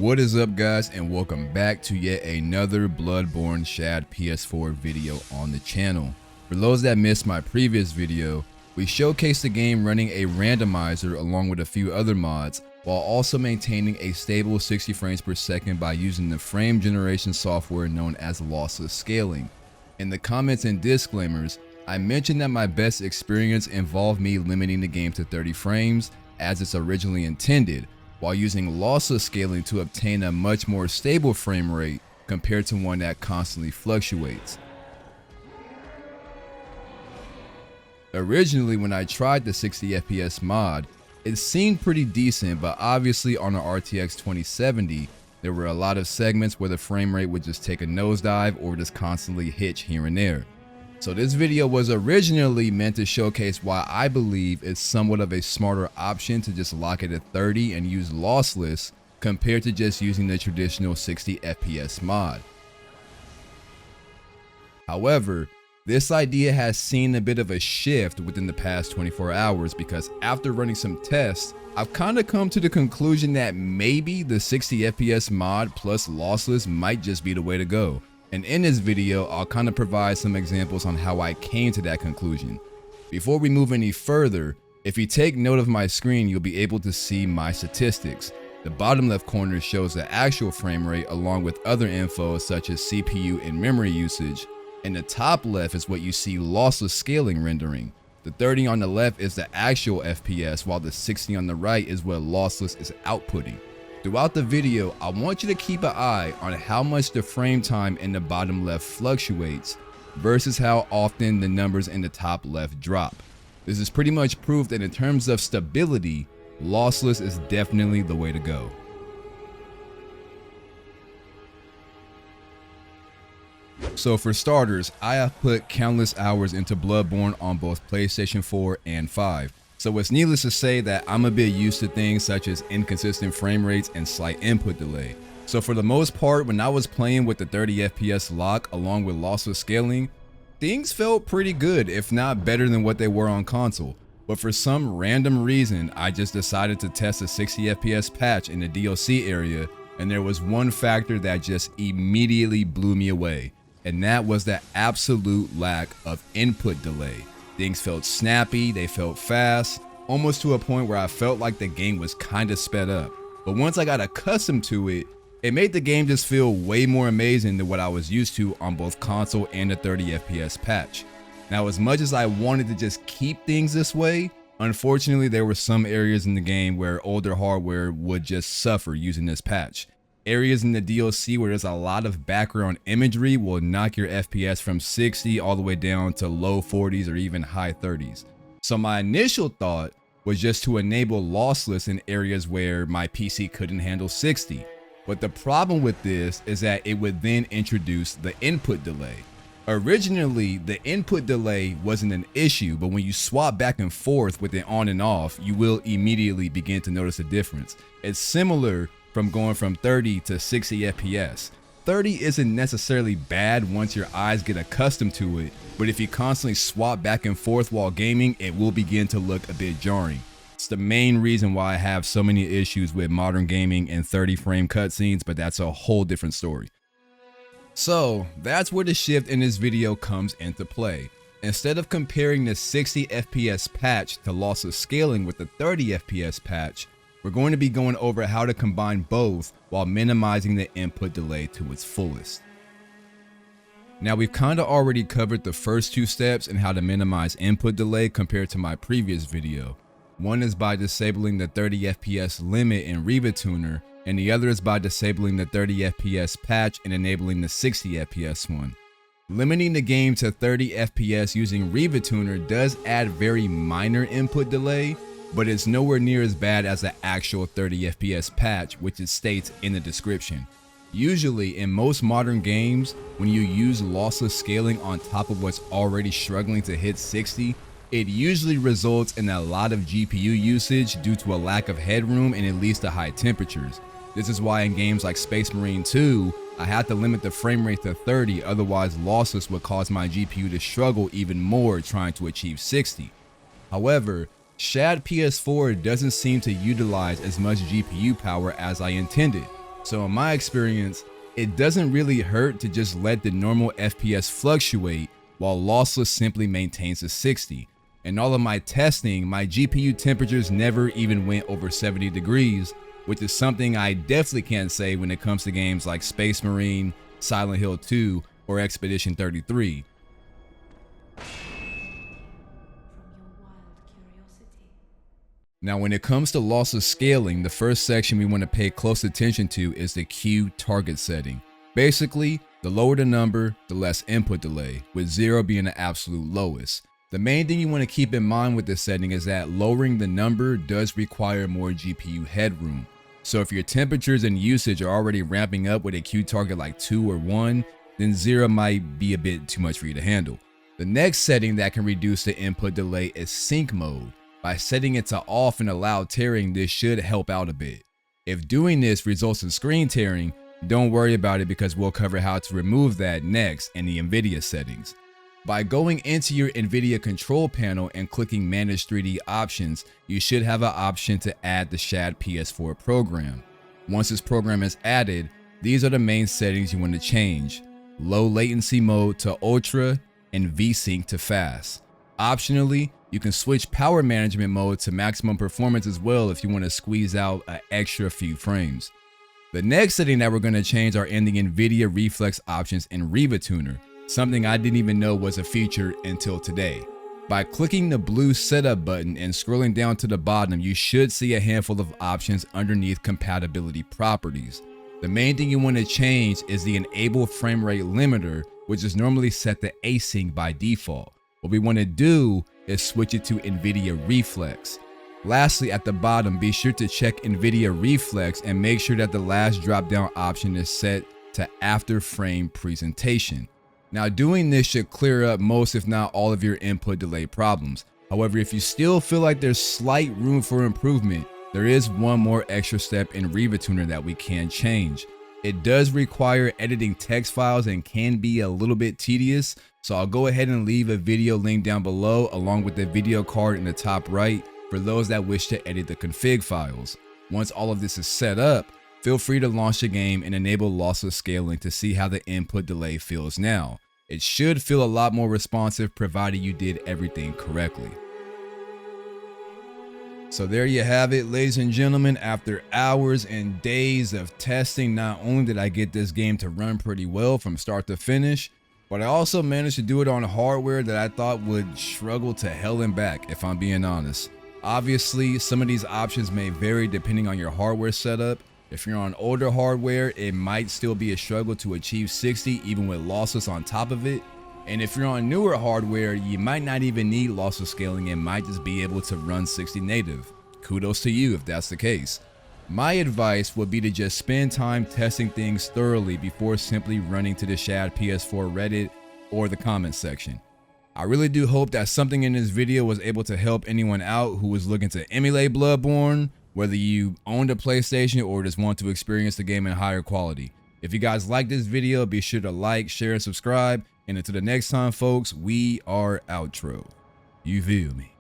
What is up, guys, and welcome back to yet another Bloodborne ShadPS4 video on the channel. For those that missed my previous video, we showcased the game running a randomizer along with a few other mods, while also maintaining a stable 60 frames per second by using the frame generation software known as lossless scaling. In the comments and disclaimers, I mentioned that my best experience involved me limiting the game to 30 frames as it's originally intended, while using lossless scaling to obtain a much more stable frame rate compared to one that constantly fluctuates. Originally, when I tried the 60 FPS mod, it seemed pretty decent, but obviously on an RTX 2070, there were a lot of segments where the frame rate would just take a nosedive or just constantly hitch here and there. So this video was originally meant to showcase why I believe it's somewhat of a smarter option to just lock it at 30 and use lossless compared to just using the traditional 60 FPS mod. However, this idea has seen a bit of a shift within the past 24 hours because after running some tests, I've kind of come to the conclusion that maybe the 60 FPS mod plus lossless might just be the way to go. And in this video, I'll kind of provide some examples on how I came to that conclusion. Before we move any further, if you take note of my screen, you'll be able to see my statistics. The bottom left corner shows the actual frame rate along with other info such as CPU and memory usage. And the top left is what you see lossless scaling rendering. The 30 on the left is the actual FPS, while the 60 on the right is what lossless is outputting. Throughout the video, I want you to keep an eye on how much the frame time in the bottom left fluctuates versus how often the numbers in the top left drop. This is pretty much proof that in terms of stability, lossless is definitely the way to go. So for starters, I have put countless hours into Bloodborne on both PlayStation 4 and 5. So it's needless to say that I'm a bit used to things such as inconsistent frame rates and slight input delay. So for the most part, when I was playing with the 30 FPS lock along with lossless scaling, things felt pretty good, if not better than what they were on console. But for some random reason, I just decided to test a 60 FPS patch in the DLC area, and there was one factor that just immediately blew me away, and that was the absolute lack of input delay. Things felt snappy, they felt fast, almost to a point where I felt like the game was kinda sped up. But once I got accustomed to it, it made the game just feel way more amazing than what I was used to on both console and the 30 FPS patch. Now, as much as I wanted to just keep things this way, unfortunately there were some areas in the game where older hardware would just suffer using this patch. Areas in the DLC where there's a lot of background imagery will knock your FPS from 60 all the way down to low 40s or even high 30s. So my initial thought was just to enable lossless in areas where my PC couldn't handle 60. But the problem with this is that it would then introduce the input delay. Originally, the input delay wasn't an issue, but when you swap back and forth with it on and off, you will immediately begin to notice a difference. It's similar from going from 30 to 60 FPS. 30 isn't necessarily bad once your eyes get accustomed to it, but if you constantly swap back and forth while gaming, it will begin to look a bit jarring. It's the main reason why I have so many issues with modern gaming and 30 frame cutscenes, but that's a whole different story. So that's where the shift in this video comes into play. Instead of comparing the 60 FPS patch to lossless scaling with the 30 FPS patch, we're going to be going over how to combine both while minimizing the input delay to its fullest. Now, we've kind of already covered the first two steps and how to minimize input delay compared to my previous video. One is by disabling the 30 FPS limit in RivaTuner, and the other is by disabling the 30 FPS patch and enabling the 60 FPS one. Limiting the game to 30 FPS using RivaTuner does add very minor input delay, but it's nowhere near as bad as the actual 30 FPS patch, which it states in the description. Usually, in most modern games, when you use lossless scaling on top of what's already struggling to hit 60, it usually results in a lot of GPU usage due to a lack of headroom and at least the high temperatures. This is why in games like Space Marine 2, I had to limit the frame rate to 30, otherwise lossless would cause my GPU to struggle even more trying to achieve 60. However, ShadPS4 doesn't seem to utilize as much GPU power as I intended. So in my experience, it doesn't really hurt to just let the normal FPS fluctuate while Lossless simply maintains a 60. In all of my testing, my GPU temperatures never even went over 70 degrees, which is something I definitely can't say when it comes to games like Space Marine, Silent Hill 2, or Expedition 33. Now, when it comes to lossless scaling, the first section we want to pay close attention to is the Q target setting. Basically, the lower the number, the less input delay, with 0 being the absolute lowest. The main thing you want to keep in mind with this setting is that lowering the number does require more GPU headroom. So if your temperatures and usage are already ramping up with a Q target like 2 or 1, then 0 might be a bit too much for you to handle. The next setting that can reduce the input delay is sync mode. By setting it to off and allow tearing, this should help out a bit. If doing this results in screen tearing, don't worry about it because we'll cover how to remove that next in the NVIDIA settings. By going into your NVIDIA control panel and clicking Manage 3D Options, you should have an option to add the ShadPS4 program. Once this program is added, these are the main settings you want to change: low latency mode to ultra and VSync to fast. Optionally, you can switch power management mode to maximum performance as well if you want to squeeze out an extra few frames. The next setting that we're going to change are in the NVIDIA Reflex options in RivaTuner, something I didn't even know was a feature until today. By clicking the blue setup button and scrolling down to the bottom, you should see a handful of options underneath compatibility properties. The main thing you want to change is the enable frame rate limiter, which is normally set to async by default. What we want to do is switch it to NVIDIA Reflex. Lastly, at the bottom, be sure to check NVIDIA Reflex and make sure that the last drop-down option is set to after frame presentation. Now, doing this should clear up most, if not all, of your input delay problems. However, if you still feel like there's slight room for improvement, there is one more extra step in RivaTuner that we can change. It does require editing text files and can be a little bit tedious, so I'll go ahead and leave a video link down below along with the video card in the top right for those that wish to edit the config files. Once all of this is set up, feel free to launch the game and enable lossless scaling to see how the input delay feels now. It should feel a lot more responsive provided you did everything correctly. So there you have it, ladies and gentlemen. After hours and days of testing, not only did I get this game to run pretty well from start to finish, but I also managed to do it on hardware that I thought would struggle to hell and back, if I'm being honest. Obviously, some of these options may vary depending on your hardware setup. If you're on older hardware, it might still be a struggle to achieve 60 even with lossless on top of it. And if you're on newer hardware, you might not even need lossless scaling and might just be able to run 60 native. Kudos to you if that's the case. My advice would be to just spend time testing things thoroughly before simply running to the ShadPS4 Reddit or the comments section. I really do hope that something in this video was able to help anyone out who was looking to emulate Bloodborne, whether you owned a PlayStation or just want to experience the game in higher quality. If you guys like this video, be sure to like, share, and subscribe. And until the next time, folks, we are outro. You feel me?